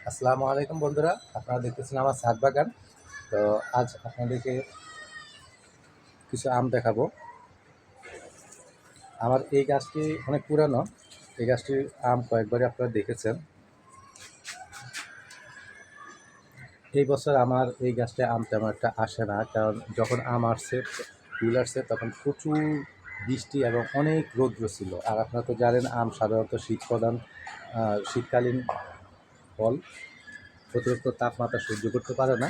আসসালামু আলাইকুম বন্ধুরা, আপনারা দেখতেছেন আমার ছাদ বাগান। তো আজ আপনাদেরকে কিছু আম দেখাবো। আমার এই গাছটি অনেক পুরানো। এই গাছটির আম কয়েকবারই আপনারা দেখেছেন। এই বছর আমার এই গাছটায় আম তেমন একটা আসে না, কারণ যখন আম আসছে, ফুল আসছে, তখন প্রচুর বৃষ্টি এবং অনেক রৌদ্র ছিল। আর আপনারা তো জানেন, আম সাধারণত শীতকালীন ফল, অতিরিক্ত তাপমাত্রা সহ্য করতে পারে না,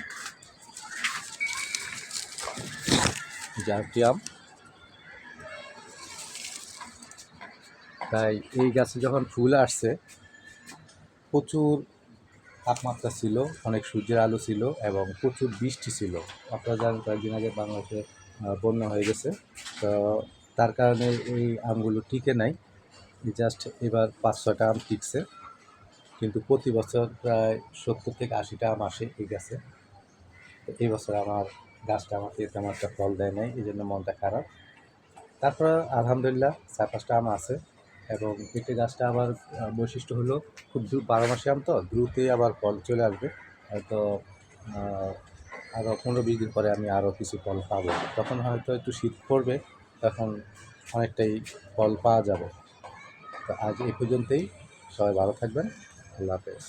জারটি আম। তাই এই গাছে যখন ফুল আসছে, প্রচুর তাপমাত্রা ছিল, অনেক সূর্যের আলো ছিল এবং প্রচুর বৃষ্টি ছিল। আপনারা জানেন, কয়েকদিন আগে বাংলাদেশে বন্যা হয়ে গেছে। তো তার কারণে এই আমগুলো টিকে নাই। জাস্ট এবার 5-6টা আম টিকছে, কিন্তু প্রতি বছর প্রায় 70 থেকে 80টা আম আসে এই গাছে। তো এই বছর আমার গাছটা আমাকে তেমন একটা ফল দেয় নাই, এই জন্য মনটা খারাপ। তারপর আলহামদুলিল্লাহ 4-5টা আম আছে। এবং পেঁপে গাছটা আবার বৈশিষ্ট্য হলো, খুব 12 মাসে আম, তো দ্রুতই আবার ফল চলে আসবে। হয়তো আরও 15-20 দিন পরে আমি আরও কিছু ফল পাবো। তখন হয়তো একটু শীত পড়বে, তখন অনেকটাই ফল পাওয়া যাবে। তো আজ এই পর্যন্তই। সবাই ভালো থাকবেন। আল্লাহ হাফেজ।